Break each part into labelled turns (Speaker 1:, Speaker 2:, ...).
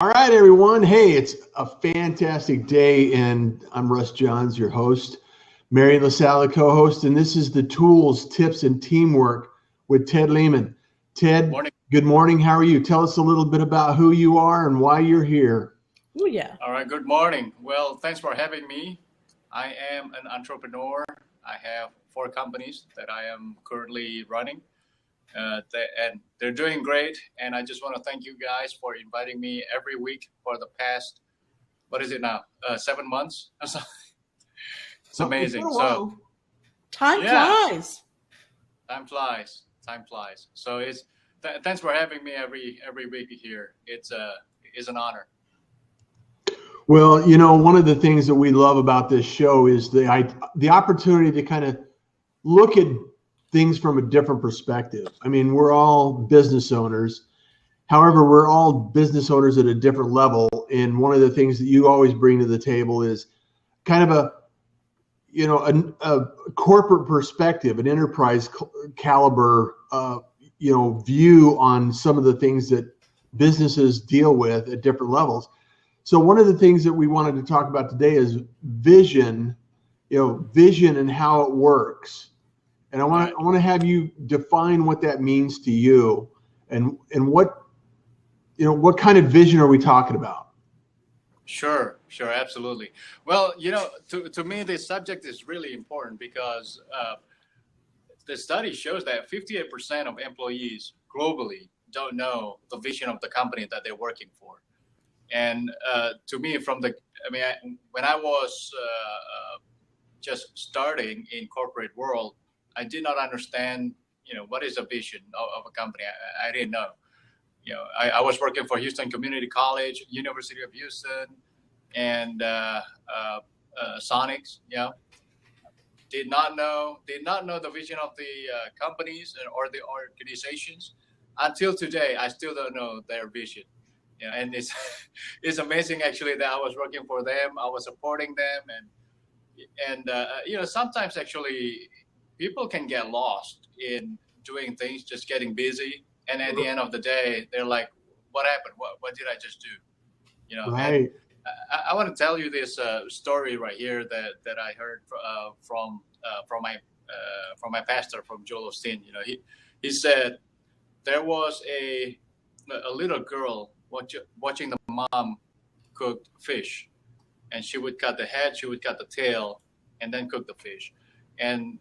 Speaker 1: All right, everyone. Hey, it's a fantastic day, and I'm Russ Johns, your host, Mary LaSalle, the co-host, and this is the Tools, Tips, and Teamwork with Ted Liman. Ted,
Speaker 2: Morning.
Speaker 1: Good morning. How are you? Tell us a little bit about who you are and why you're here.
Speaker 3: Oh, yeah.
Speaker 2: All right, good morning. Well, thanks for having me. I am an entrepreneur. I have 4 companies that I am currently running. And they're doing great. And I just want to thank you guys for inviting me every week for the past, 7 months? It's amazing. So
Speaker 3: Time flies.
Speaker 2: Time flies. So thanks for having me every week here. It's an honor.
Speaker 1: Well, one of the things that we love about this show is the opportunity to kind of look at things from a different perspective. I mean, we're all business owners. However, we're all business owners at a different level. And one of the things that you always bring to the table is kind of a corporate perspective, an enterprise caliber, view on some of the things that businesses deal with at different levels. So one of the things that we wanted to talk about today is vision, vision and how it works. And I want to have you define what that means to you, and what kind of vision are we talking about?
Speaker 2: Sure, absolutely. Well, to me, this subject is really important because the study shows that 58% of employees globally don't know the vision of the company that they're working for. And to me, when I was just starting in corporate world, I did not understand, what is a vision of a company. I didn't know. I was working for Houston Community College, University of Houston, and Sonics. Did not know the vision of the companies or the organizations. Until today, I still don't know their vision. And it's amazing actually that I was working for them. I was supporting them, and sometimes actually people can get lost in doing things, just getting busy, and at the end of the day, they're like, "What happened? What did I just do?"
Speaker 1: Right.
Speaker 2: And I want to tell you this story right here that I heard from my pastor, from Joel Osteen. He said there was a little girl watching the mom cook fish, and she would cut the head, she would cut the tail, and then cook the fish. And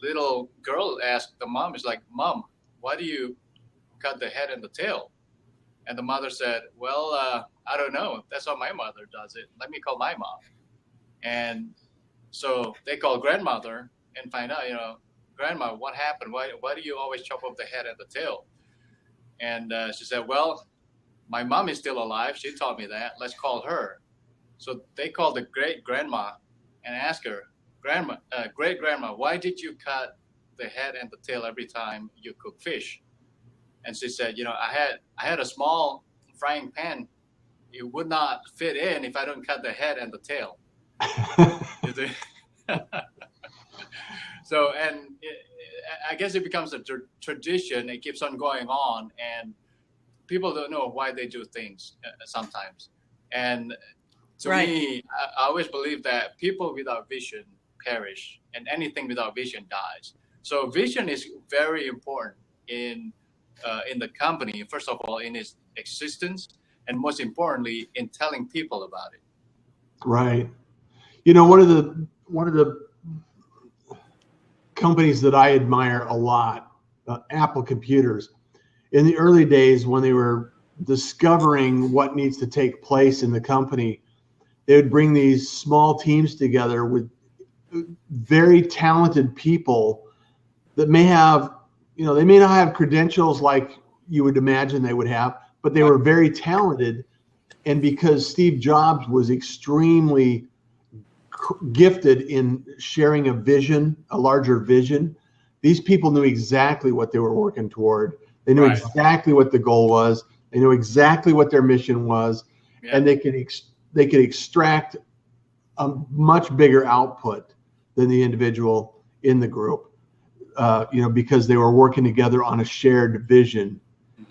Speaker 2: little girl asked the mom, is like, "Mom, why do you cut the head and the tail?" And the mother said, "Well, I don't know. That's how my mother does it. Let me call my mom." And so they call grandmother and find out, "Grandma, what happened? Why do you always chop off the head and the tail?" And she said, "Well, my mom is still alive. She taught me that. Let's call her." So they called the great grandma and asked her, "Great grandma, why did you cut the head and the tail every time you cook fish?" And she said, I had a small frying pan. It would not fit in if I don't cut the head and the tail. So, I guess it becomes a tradition. It keeps on going on, and people don't know why they do things sometimes. And to me, I always believe that people without vision perish, and anything without vision dies. So vision is very important in the company, first of all, in its existence, and most importantly, in telling people about it.
Speaker 1: Right. One of the companies that I admire a lot, Apple Computers, in the early days when they were discovering what needs to take place in the company, they would bring these small teams together with very talented people that may not have credentials like you would imagine they would have, but they were very talented. And because Steve Jobs was extremely gifted in sharing a vision, a larger vision, these people knew exactly what they were working toward. They knew exactly what the goal was. They knew exactly what their mission was, and they could extract a much bigger output than the individual in the group, because they were working together on a shared vision.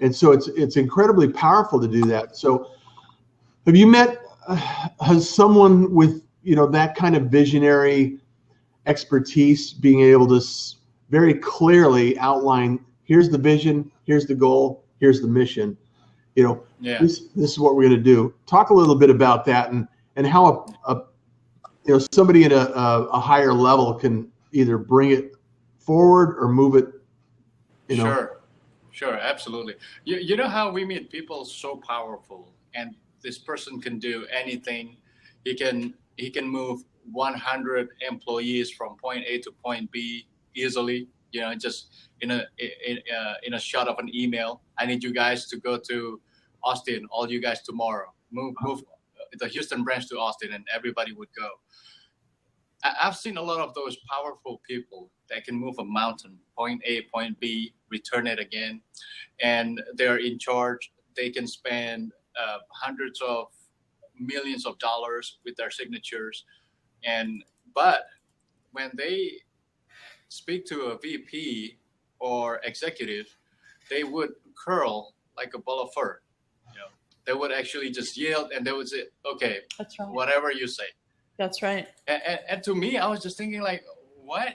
Speaker 1: And so it's incredibly powerful to do that. So Have you met has someone with that kind of visionary expertise, being able to very clearly outline, here's the vision, here's the goal, here's the mission,
Speaker 2: Yeah.
Speaker 1: this is what we're going to do. Talk a little bit about that, and how somebody at a higher level can either bring it forward or move it.
Speaker 2: Sure, absolutely. You know how we meet people so powerful, and this person can do anything. He can move 100 employees from point A to point B easily. Just in a shot of an email. I need you guys to go to Austin, all you guys tomorrow. Move the Houston branch to Austin, and everybody would go. I've seen a lot of those powerful people that can move a mountain, point A, point B, return it again, and they're in charge. They can spend hundreds of millions of dollars with their signatures, but when they speak to a VP or executive, they would curl like a ball of fur. They would actually just yield, and they would say, "Okay,
Speaker 3: that's right.
Speaker 2: Whatever you say."
Speaker 3: That's right.
Speaker 2: And to me, I was just thinking like, what?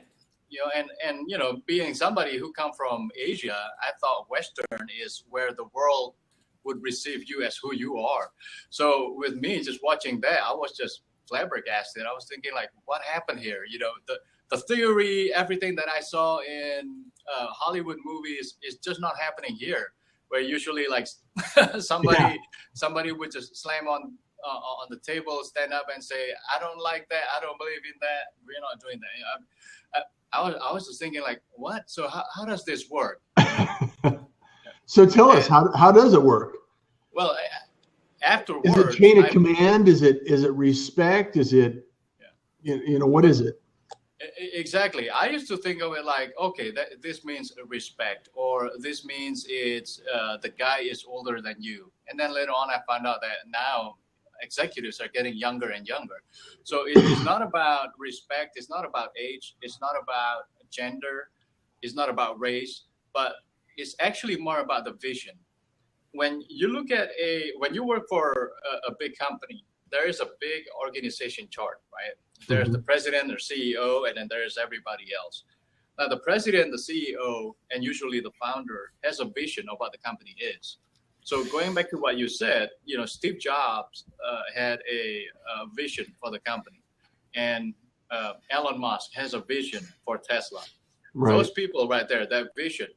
Speaker 2: And being somebody who come from Asia, I thought Western is where the world would receive you as who you are. So with me, just watching that, I was just flabbergasted. I was thinking like, what happened here? The theory, everything that I saw in Hollywood movies is just not happening here, where usually like somebody would just slam on the table, stand up and say, I don't like that, I don't believe in that, we're not doing that. I was just thinking like, what? So how does this work?
Speaker 1: So tell us, how does it work?
Speaker 2: Well, afterwards,
Speaker 1: is it chain of command? Is it respect? Is it what is it?
Speaker 2: Exactly. I used to think of it like, okay, this means respect, or this means it's the guy is older than you. And then later on, I found out that now executives are getting younger and younger. So it's not about respect. It's not about age. It's not about gender. It's not about race. But it's actually more about the vision. When you look at when you work for a big company, there is a big organization chart, right? There's the president or CEO, and then there's everybody else. Now, the president, the CEO, and usually the founder has a vision of what the company is. So going back to what you said, Steve Jobs had a vision for the company, and Elon Musk has a vision for Tesla. Right. Those people right there, that vision.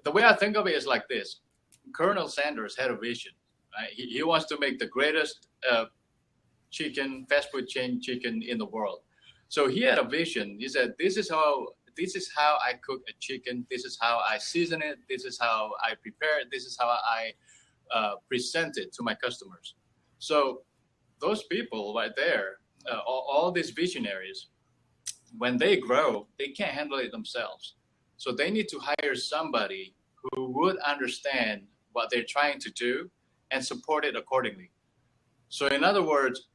Speaker 2: The way I think of it is like this. Colonel Sanders had a vision. Right? He wants to make the greatest fast food chain chicken in the world. So he had a vision. He said, this is how I cook a chicken. This is how I season it. This is how I prepare it. This is how I present it to my customers. So those people right there, all these visionaries, when they grow, they can't handle it themselves. So they need to hire somebody who would understand what they're trying to do and support it accordingly. So in other words,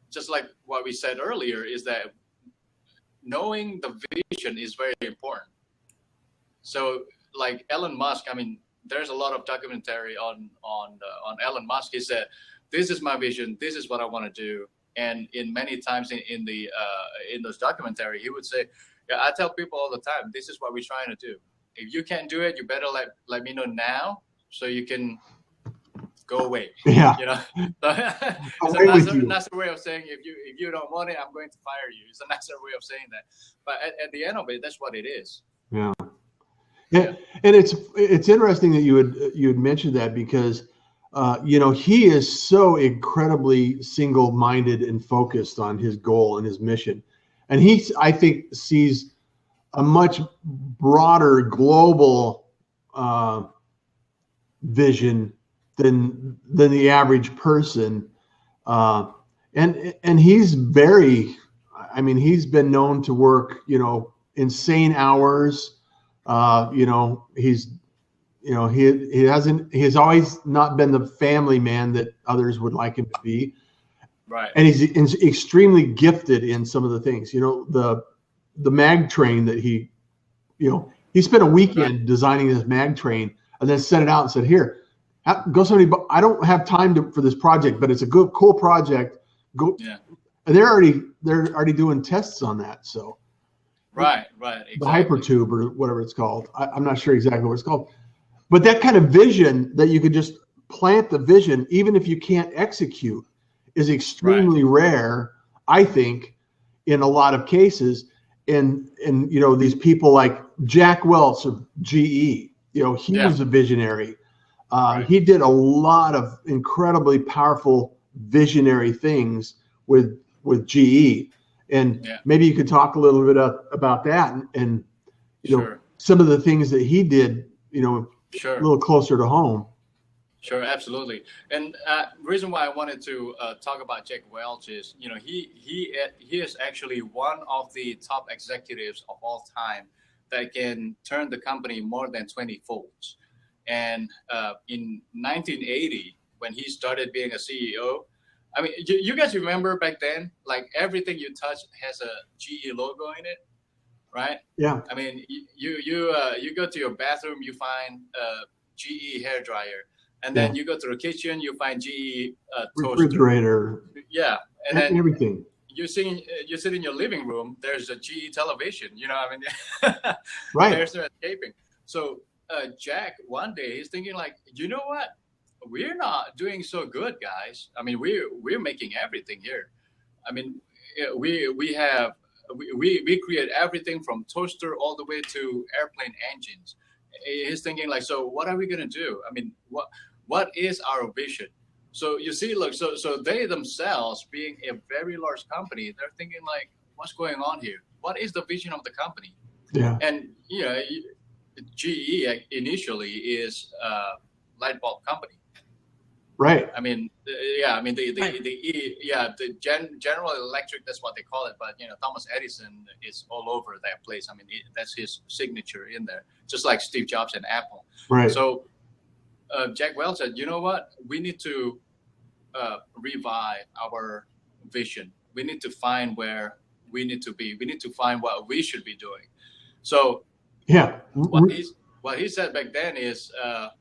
Speaker 2: just like what we said earlier, is that knowing the vision is very important. So like Elon Musk, I mean, there's a lot of documentary on Elon Musk. He said, this is my vision. This is what I want to do. And in many times in those documentary, he would say, yeah, I tell people all the time, this is what we're trying to do. If you can't do it, you better let me know now so you can go away.
Speaker 1: Yeah.
Speaker 2: It's a nicer way of saying if you don't want it, I'm going to fire you. It's a nicer way of saying that. But at the end of it, that's what it is.
Speaker 1: Yeah. Yeah. And it's interesting that you had mentioned that, because he is so incredibly single-minded and focused on his goal and his mission. And I think, sees a much broader global vision than the average person. And he's he's been known to work, insane hours. He's always not been the family man that others would like him to be.
Speaker 2: Right.
Speaker 1: And he's extremely gifted in some of the things, the mag train that he spent a weekend designing this mag train, and then sent it out and said, here, Go somebody. I don't have time for this project, but it's a good, cool project. Go.
Speaker 2: Yeah.
Speaker 1: And they're already doing tests on that. So.
Speaker 2: Right. Exactly.
Speaker 1: The hypertube or whatever it's called. I'm not sure exactly what it's called, but that kind of vision that you could just plant the vision, even if you can't execute, is extremely rare, I think, in a lot of cases. And these people like Jack Welch of GE, he was a visionary. He did a lot of incredibly powerful visionary things with GE. And maybe you could talk a little bit about that and some of the things that he did, a little closer to home.
Speaker 2: Sure, absolutely. And the reason why I wanted to talk about Jack Welch is, he is actually one of the top executives of all time that can turn the company more than 20 folds. And in 1980, when he started being a CEO, I mean, you guys remember back then, like everything you touch has a GE logo in it, right?
Speaker 1: Yeah.
Speaker 2: I mean, you go to your bathroom, you find a GE hairdryer, and then you go to the kitchen, you find GE toaster.
Speaker 1: Refrigerator.
Speaker 2: Yeah, and then
Speaker 1: everything.
Speaker 2: You sit in your living room. There's a GE television.
Speaker 1: Right.
Speaker 2: There's no escaping. So Jack, one day he's thinking like, you know what? We're not doing so good, guys. I mean, we're making everything here. I mean, we create everything from toaster all the way to airplane engines. He's thinking like, so what are we gonna do? I mean, what is our vision? So you see, look, so they themselves, being a very large company, they're thinking like, what's going on here? What is the vision of the company?
Speaker 1: Yeah.
Speaker 2: And GE initially is a light bulb company.
Speaker 1: Right.
Speaker 2: I mean, General Electric, that's what they call it. But Thomas Edison is all over that place. I mean, that's his signature in there, just like Steve Jobs and Apple.
Speaker 1: Right.
Speaker 2: So Jack Welch said, you know what? We need to revive our vision. We need to find where we need to be. We need to find what we should be doing. So what he said back then is,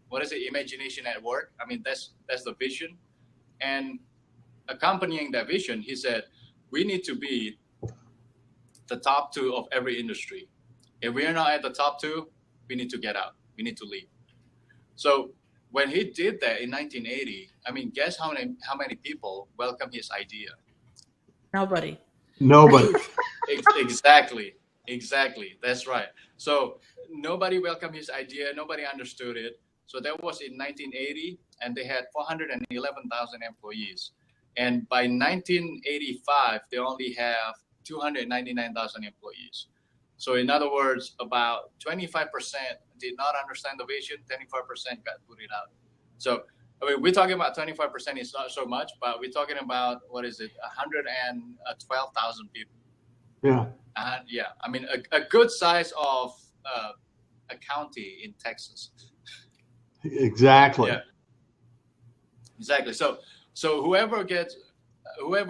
Speaker 2: what is it? Imagination at work. I mean, that's the vision. And accompanying that vision, he said, we need to be the top two of every industry. If we are not at the top two, we need to get out. We need to leave. So when he did that in 1980, I mean, guess how many people welcomed his idea?
Speaker 3: Nobody.
Speaker 2: Exactly. That's right. So nobody welcomed his idea. Nobody understood it. So that was in 1980, and they had 411,000 employees. And by 1985, they only have 299,000 employees. So in other words, about 25% did not understand the vision, 25% got booted out. So I mean, we're talking about 25% is not so much, but we're talking about, 112,000 people.
Speaker 1: Yeah.
Speaker 2: I mean, a good size of a county in Texas.
Speaker 1: Exactly.
Speaker 2: Yeah. Exactly. So whoever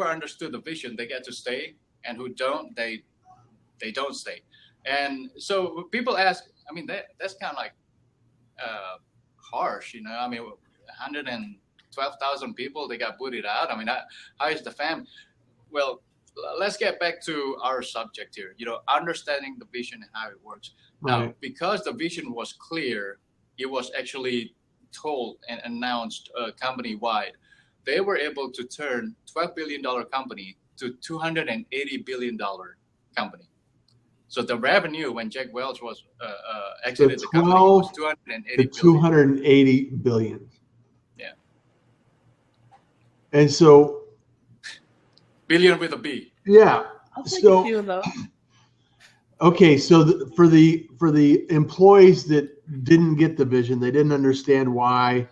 Speaker 2: understood the vision, they get to stay, and who don't, they don't stay. And so people ask, I mean, that's kind of like harsh, I mean, 112,000 people, they got booted out. I mean, how is the family? Well, let's get back to our subject here, understanding the vision and how it works. Right. Now, because the vision was clear, it was actually told and announced company-wide. They were able to turn $12 billion company to $280 billion company. So the revenue when Jack Welch was exited the company was
Speaker 1: $280 billion.
Speaker 2: Yeah.
Speaker 1: And so
Speaker 2: billion with a B.
Speaker 1: Yeah.
Speaker 3: I'll take a few of those.
Speaker 1: Okay, so for the employees that didn't get the vision, they didn't understand why.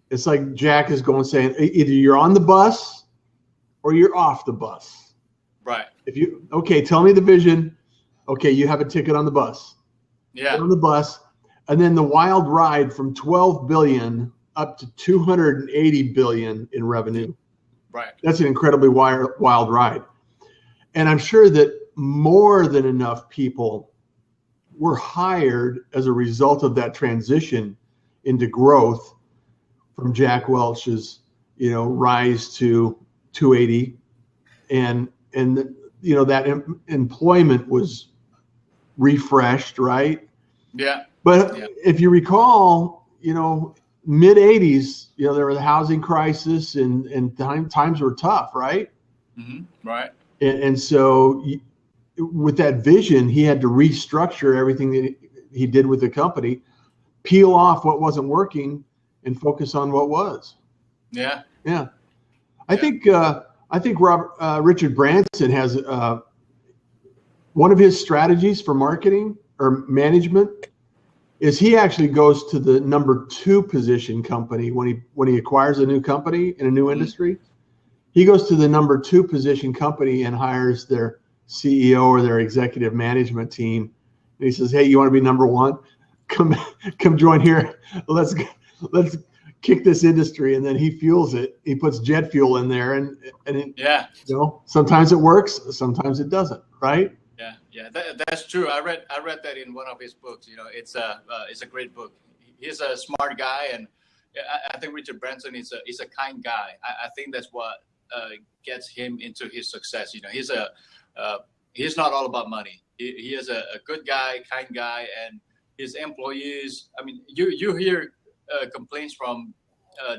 Speaker 1: It's like Jack is going saying, either you're on the bus or you're off the bus.
Speaker 2: Right.
Speaker 1: Tell me the vision. Okay, you have a ticket on the bus.
Speaker 2: Yeah.
Speaker 1: Get on the bus, and then the wild ride from 12 billion up to 280 billion in revenue.
Speaker 2: Right.
Speaker 1: That's an incredibly wild ride. And I'm sure that more than enough people were hired as a result of that transition into growth from Jack Welch's, rise to 280, and that employment was refreshed, right?
Speaker 2: Yeah.
Speaker 1: But if you recall, mid 80s, there was a housing crisis and times were tough, right?
Speaker 2: Mm-hmm. Right.
Speaker 1: And so with that vision, he had to restructure everything that he did with the company, peel off what wasn't working and focus on what was.
Speaker 2: Yeah.
Speaker 1: Yeah. I think Richard Branson has one of his strategies for marketing or management is he actually goes to the number 2 position company when he acquires a new company in a new industry. He goes to the number 2 position company and hires their CEO or their executive management team. And he says, "Hey, you want to be number 1? Come join here. Let's kick this industry." And then he fuels it. He puts jet fuel in there, and sometimes it works, sometimes it doesn't, right?
Speaker 2: Yeah, that's true. I read that in one of his books. It's a great book. He's a smart guy, and I think Richard Branson is a kind guy. I think that's what gets him into his success. He's not all about money. He is a good guy, kind guy, and his employees. I mean, you hear complaints from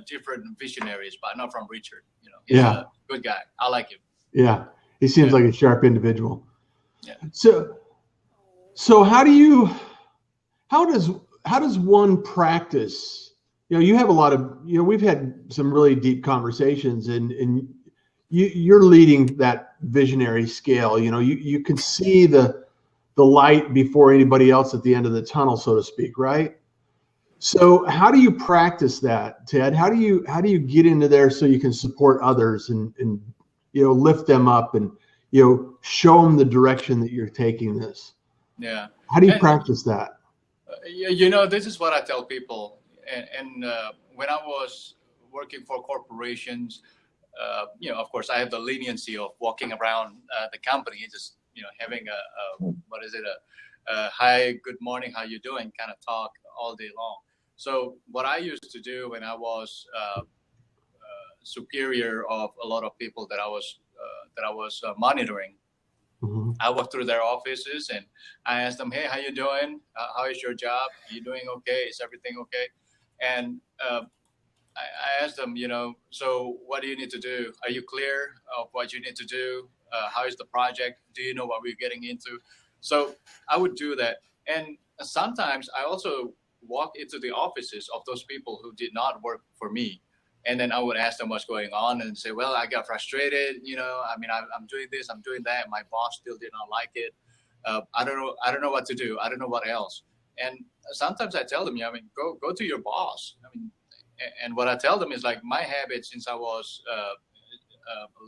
Speaker 2: different visionaries, but not from Richard. He's a good guy. I like him.
Speaker 1: Yeah, he seems like a sharp individual.
Speaker 2: Yeah.
Speaker 1: So how does one practice? You have a lot of, we've had some really deep conversations, and you're leading that visionary scale. You can see the light before anybody else at the end of the tunnel, so to speak, right? So how do you practice that, Ted? How do you get into there so you can support others and lift them up and show them the direction that you're taking this?
Speaker 2: Yeah.
Speaker 1: How do you practice that?
Speaker 2: This is what I tell people. And when I was working for corporations, of course, I have the leniency of walking around the company, just having a hi, good morning, how you doing, kind of talk all day long. So what I used to do when I was superior of a lot of people that I was monitoring,
Speaker 1: mm-hmm.
Speaker 2: I walked through their offices and I asked them, "Hey, how you doing? How is your job? Are you doing okay? Is everything okay?" And I asked them, so what do you need to do? Are you clear of what you need to do? How is the project? Do you know what we're getting into? So I would do that. And sometimes I also walk into the offices of those people who did not work for me. And then I would ask them what's going on and say, well, I got frustrated. I'm doing this, I'm doing that. My boss still did not like it. I don't know what to do. I don't know what else. And sometimes I tell them, go to your boss. And what I tell them is like my habit since I was a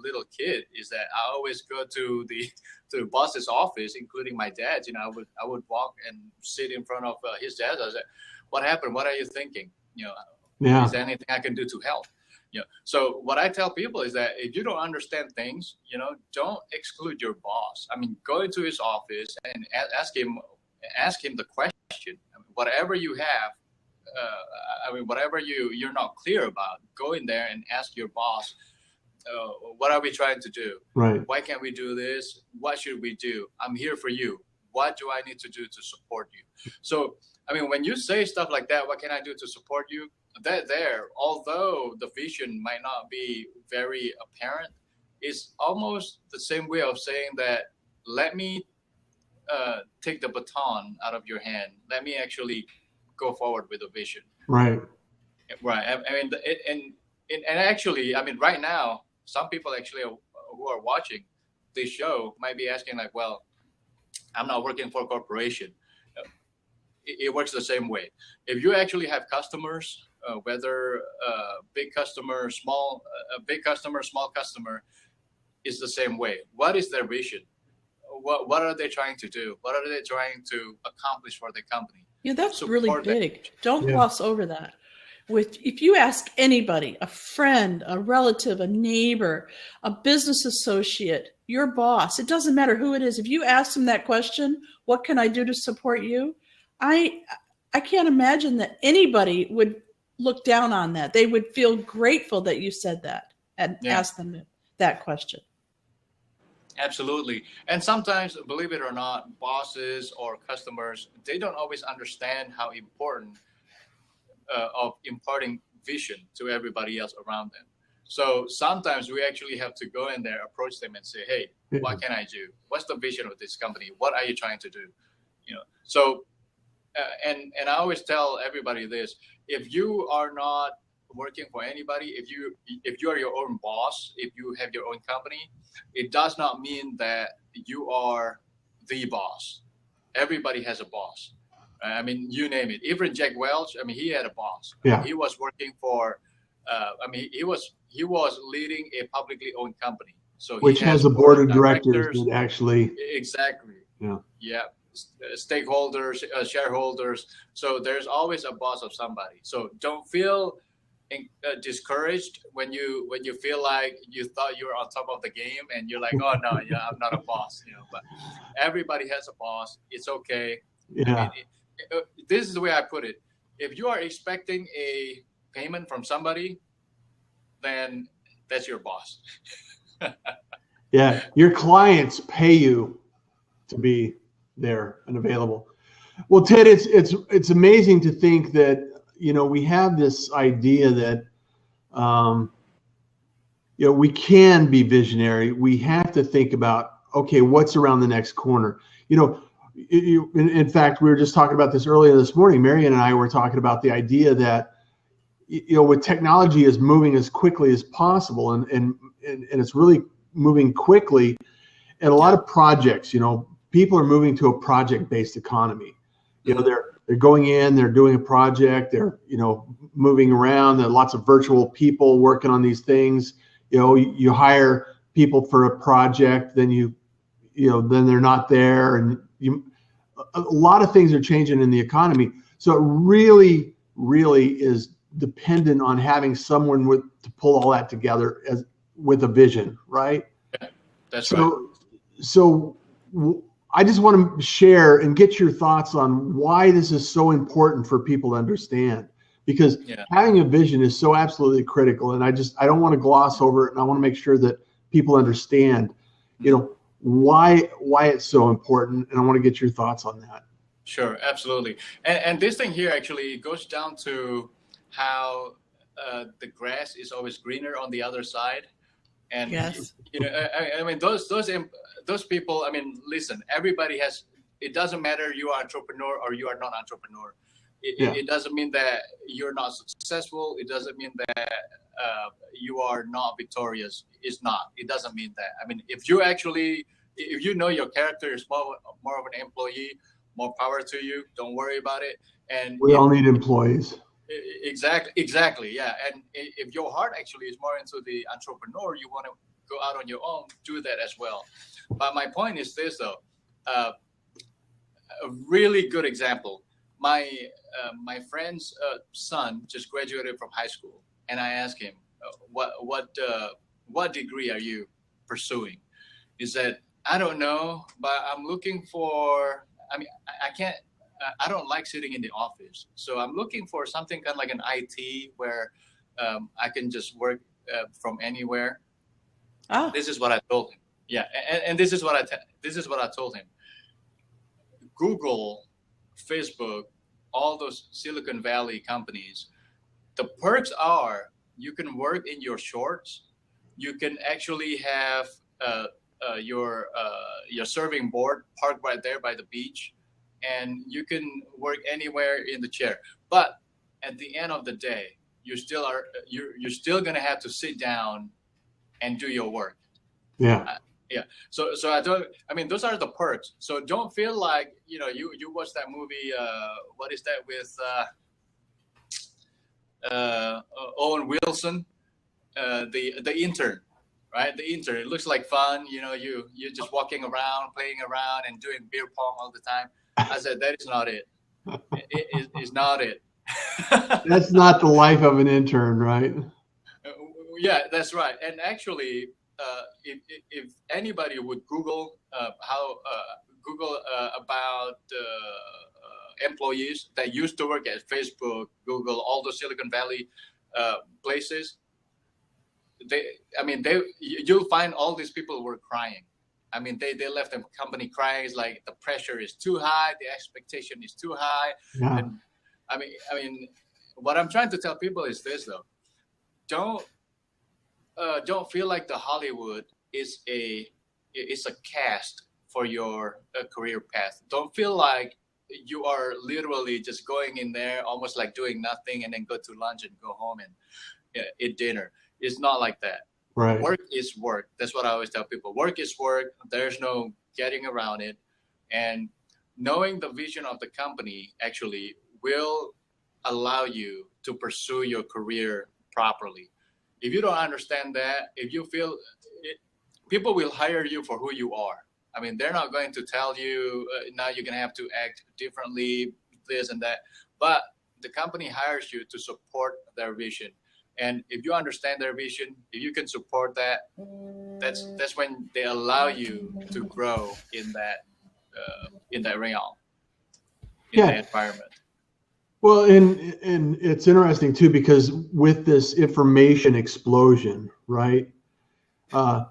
Speaker 2: little kid is that I always go to the boss's office, including my dad's. I would walk and sit in front of his desk. I said, "What happened? What are you thinking? Is there anything I can do to help?" So what I tell people is that if you don't understand things, don't exclude your boss. Go into his office and ask him the question. Whatever you have, whatever you're not clear about, go in there and ask your boss, what are we trying to do?
Speaker 1: Right.
Speaker 2: Why can't we do this? What should we do? I'm here for you. What do I need to do to support you? So, when you say stuff like that, what can I do to support you? That there, although the vision might not be very apparent, is almost the same way of saying that, let me take the baton out of your hand. Let me actually go forward with a vision.
Speaker 1: Right.
Speaker 2: Right. And actually, right now, some people actually who are watching this show might be asking like, well, I'm not working for a corporation. It works the same way. If you actually have customers, whether big customer, small customer, is the same way. What is their vision? What are they trying to do? What are they trying to accomplish for the company?
Speaker 3: Yeah, that's really big. Don't
Speaker 1: Yeah.
Speaker 3: gloss over that. If you ask anybody, a friend, a relative, a neighbor, a business associate, your boss, it doesn't matter who it is. If you ask them that question, what can I do to support you? I can't imagine that anybody would look down on that. They would feel grateful that you said that and asked them that question.
Speaker 2: Absolutely. And sometimes, believe it or not, bosses or customers, they don't always understand how important of imparting vision to everybody else around them. So sometimes we actually have to go in there, approach them and say, hey, what can I do? What's the vision of this company? What are you trying to do? So and I always tell everybody this: if you are not working for anybody, if you are your own boss, if you have your own company, it does not mean that you are the boss. Everybody has a boss. I mean, you name it. Even Jack Welch, I mean, he had a boss.
Speaker 1: Yeah.
Speaker 2: He was working for. He was leading a publicly owned company. So
Speaker 1: which has a board of directors that actually.
Speaker 2: Exactly.
Speaker 1: Yeah.
Speaker 2: Yeah. Stakeholders, shareholders. So there's always a boss of somebody. So don't feel discouraged when you feel like you thought you were on top of the game and you're like, oh no, yeah, I'm not a boss. But everybody has a boss. It's okay.
Speaker 1: Yeah.
Speaker 2: I mean, this is the way I put it. If you are expecting a payment from somebody, then that's your boss.
Speaker 1: Yeah, your clients pay you to be there and available. Well, Ted, it's amazing to think that we have this idea that we can be visionary. We have to think about, okay, what's around the next corner. In fact, we were just talking about this earlier this morning. Marion and I were talking about the idea that with technology is moving as quickly as possible, and it's really moving quickly, and a lot of projects, people are moving to a project-based economy. They're going in, they're doing a project, they're moving around. There are lots of virtual people working on these things. You hire people for a project, then then they're not there, and a lot of things are changing in the economy. So it really, really is dependent on having someone to pull all that together with a vision, right?
Speaker 2: Yeah, that's right.
Speaker 1: So I just want to share and get your thoughts on why this is so important for people to understand, because having a vision is so absolutely critical. And I don't want to gloss over it. And I want to make sure that people understand, why it's so important. And I want to get your thoughts on that.
Speaker 2: Sure, absolutely. And this thing here actually goes down to how the grass is always greener on the other side. And
Speaker 3: yes.
Speaker 2: I mean, those people, I mean, listen, everybody has, it doesn't matter you are entrepreneur or you are not entrepreneur. It doesn't mean that you're not successful. It doesn't mean that you are not victorious. It's not. It doesn't mean that. I mean, if you know your character is more of an employee, more power to you. Don't worry about it. And
Speaker 1: we all need employees.
Speaker 2: Exactly. Yeah. And if your heart actually is more into the entrepreneur, you want to go out on your own, do that as well. But my point is this, though. A really good example. My friend's son just graduated from high school, and I asked him, what degree are you pursuing? He said, I don't know, but I'm looking for. I mean, I don't like sitting in the office, so I'm looking for something kind of like an IT where I can just work from anywhere.
Speaker 3: Oh.
Speaker 2: This is what I told him. Yeah, and this is what I told him. Google, Facebook, all those Silicon Valley companies, the perks are you can work in your shorts. You can actually have your serving board parked right there by the beach, and you can work anywhere in the chair. But at the end of the day, you're still gonna have to sit down and do your work.
Speaker 1: Yeah.
Speaker 2: Yeah. So I mean, those are the perks. So don't feel like, you watch that movie, what is that with Owen Wilson, the intern, right? The intern. It looks like fun. You're just walking around, playing around and doing beer pong all the time. I said, that is not it. It's not it.
Speaker 1: That's not the life of an intern, right?
Speaker 2: Yeah, that's right. And actually, if anybody would Google about employees that used to work at Facebook, Google, all the Silicon Valley places. You'll find all these people were crying. I mean, they left the company crying. It's like the pressure is too high, the expectation is too high.
Speaker 1: Yeah.
Speaker 2: And I mean, what I'm trying to tell people is this though: don't feel like the Hollywood is a cast for your career path. Don't feel like you are literally just going in there, almost like doing nothing, and then go to lunch and go home and eat dinner. It's not like that.
Speaker 1: Right.
Speaker 2: Work is work. That's what I always tell people. Work is work. There's no getting around it. And knowing the vision of the company actually will allow you to pursue your career properly. If you don't understand that, if you feel it, people will hire you for who you are. I mean, they're not going to tell you now you're going to have to act differently, this and that. But the company hires you to support their vision. And if you understand their vision, if you can support that, that's when they allow you to grow in that realm, in that environment.
Speaker 1: Well, and it's interesting too, because with this information explosion, right? I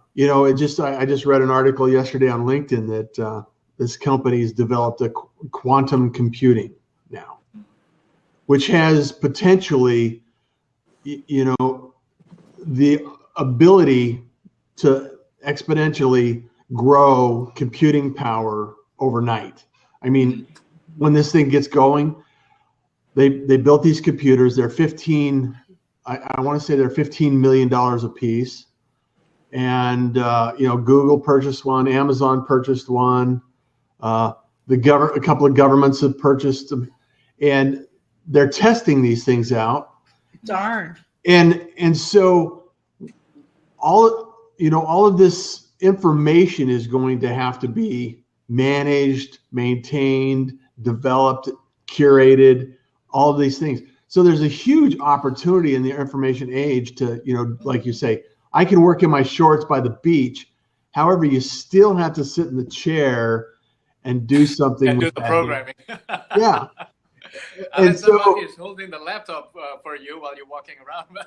Speaker 1: just read an article yesterday on LinkedIn that this company's developed a quantum computing now, which has potentially, the ability to exponentially grow computing power overnight. I mean, when this thing gets going, they built these computers. They're I want to say they're $15 million a piece. And, Google purchased one, Amazon purchased one, a couple of governments have purchased them, and they're testing these things out.
Speaker 3: Darn.
Speaker 1: And so all of this information is going to have to be managed, maintained, developed, curated, all of these things. So there's a huge opportunity in the information age to, like you say, I can work in my shorts by the beach. However, you still have to sit in the chair and do something.
Speaker 2: And do the programming.
Speaker 1: Yeah.
Speaker 2: And somebody is holding the laptop for you while you're walking around.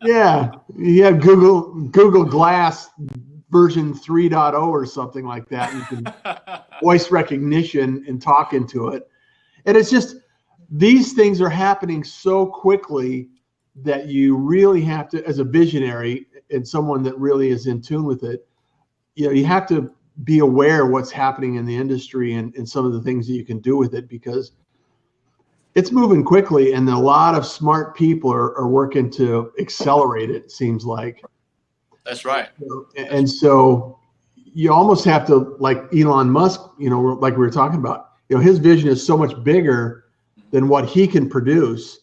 Speaker 1: Yeah. You have Google Glass version 3.0 or something like that. You can voice recognition and talk into it. And it's just, these things are happening so quickly that you really have to, as a visionary and someone that really is in tune with it, you have to be aware of what's happening in the industry and some of the things that you can do with it, because it's moving quickly and a lot of smart people are working to accelerate it, seems like.
Speaker 2: That's right.
Speaker 1: And so you almost have to, like Elon Musk, like we were talking about, his vision is so much bigger than what he can produce,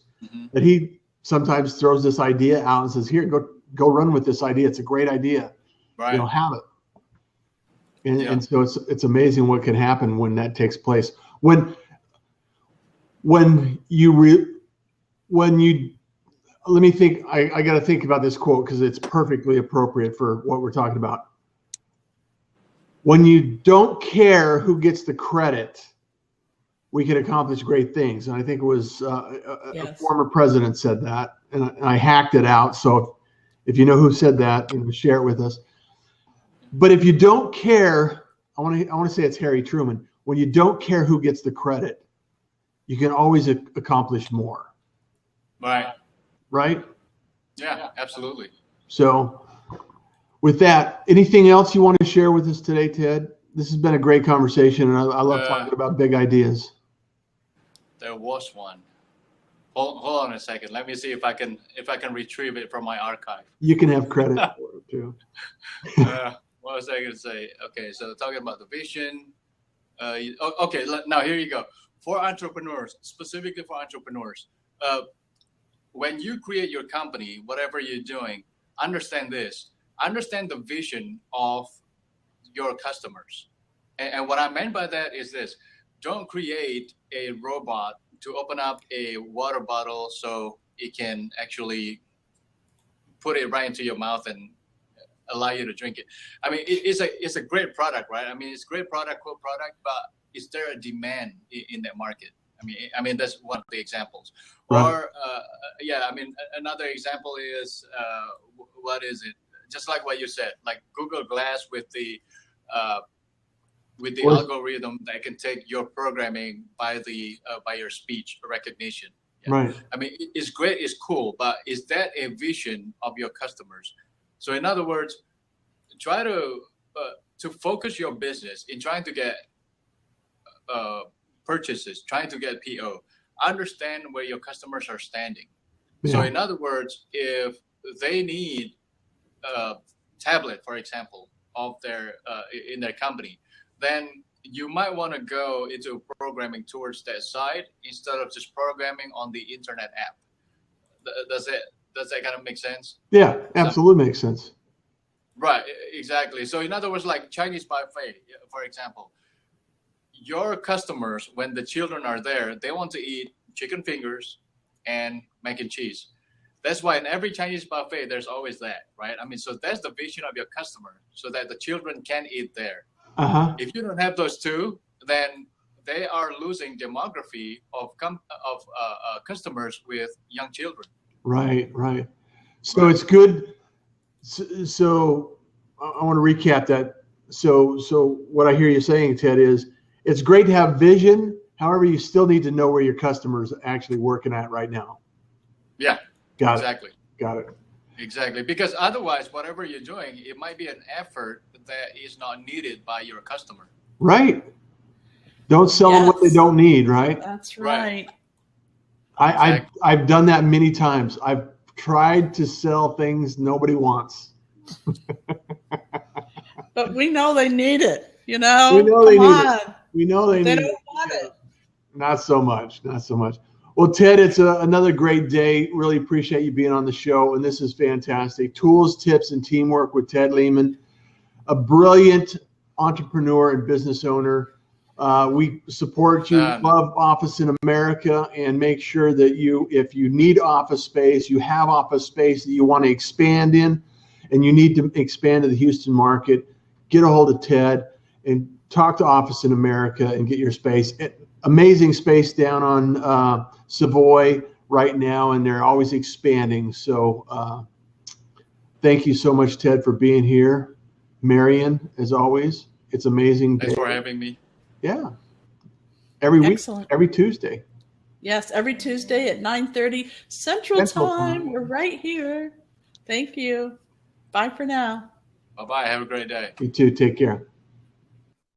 Speaker 1: that he sometimes throws this idea out and says, here, go run with this idea. It's a great idea.
Speaker 2: Right.
Speaker 1: Have it. And so it's amazing what can happen when that takes place. When you let me think, I got to think about this quote because it's perfectly appropriate for what we're talking about. When you don't care who gets the credit, we can accomplish great things. And I think it was a former president said that, and I hacked it out. So if you know who said that, share it with us. But if you don't care, I want to say it's Harry Truman. When you don't care who gets the credit, you can always accomplish more.
Speaker 2: Right.
Speaker 1: Right?
Speaker 2: Yeah, absolutely.
Speaker 1: So with that, anything else you want to share with us today, Ted? This has been a great conversation, and I love talking about big ideas.
Speaker 2: There was one. Hold on a second. Let me see if I can retrieve it from my archive.
Speaker 1: You can have credit for it too.
Speaker 2: What was I going to say? Okay, so talking about the vision. Okay, now here you go. For entrepreneurs, specifically for entrepreneurs, when you create your company, whatever you're doing, understand this. Understand the vision of your customers. And what I meant by that is this. Don't create a robot to open up a water bottle so it can actually put it right into your mouth and allow you to drink it. I mean, it's a great product, right? I mean, it's a great product, cool product, but is there a demand in that market? I mean that's one of the examples.
Speaker 1: Right.
Speaker 2: Or another example is what is it? Just like what you said, like Google Glass with the algorithm that can take your programming by your speech recognition. Yeah.
Speaker 1: Right.
Speaker 2: I mean, it's great, it's cool, but is that a vision of your customers? So in other words, try to focus your business in trying to get purchases, trying to get PO. Understand where your customers are standing. Yeah. So in other words, if they need a tablet, for example, of their in their company, then you might want to go into programming towards that side instead of just programming on the internet app. Does that kind of make sense?
Speaker 1: Yeah, absolutely makes sense.
Speaker 2: Right, exactly. So in other words, like Chinese buffet, for example, your customers, when the children are there, they want to eat chicken fingers and mac and cheese. That's why in every Chinese buffet, there's always that, right? I mean, so that's the vision of your customer, so that the children can eat there.
Speaker 1: Uh-huh.
Speaker 2: If you don't have those two, then they are losing demography of customers with young children.
Speaker 1: Right. So it's good. So I want to recap that. So what I hear you saying, Ted, is it's great to have vision. However, you still need to know where your customers are actually working at right now.
Speaker 2: Yeah.
Speaker 1: Got it.
Speaker 2: Exactly. Because otherwise, whatever you're doing, it might be an effort that is not needed by your customer.
Speaker 1: Right. Don't sell them what they don't need, right?
Speaker 3: That's right.
Speaker 1: I've done that many times. I've tried to sell things nobody wants.
Speaker 3: But we know they need it, you know?
Speaker 1: We know they need it. We know they
Speaker 3: don't want it.
Speaker 1: Not so much. Well, Ted, it's another great day. Really appreciate you being on the show, and this is fantastic. Tools, tips, and teamwork with Ted Liman, a brilliant entrepreneur and business owner. We support you, love Office in America, and make sure that if you need office space, you have office space that you want to expand in, and you need to expand to the Houston market, get a hold of Ted and talk to Office in America and get your space. Amazing space down on Savoy right now, and they're always expanding. So thank you so much, Ted, for being here. Marion, as always, it's amazing.
Speaker 2: Thanks for having me.
Speaker 1: Yeah. Every week,
Speaker 3: Excellent.
Speaker 1: every Tuesday.
Speaker 3: Yes, every Tuesday at 9:30 Central Time. We're right here. Thank you. Bye for now.
Speaker 2: Bye-bye. Have a great day.
Speaker 1: You too. Take care.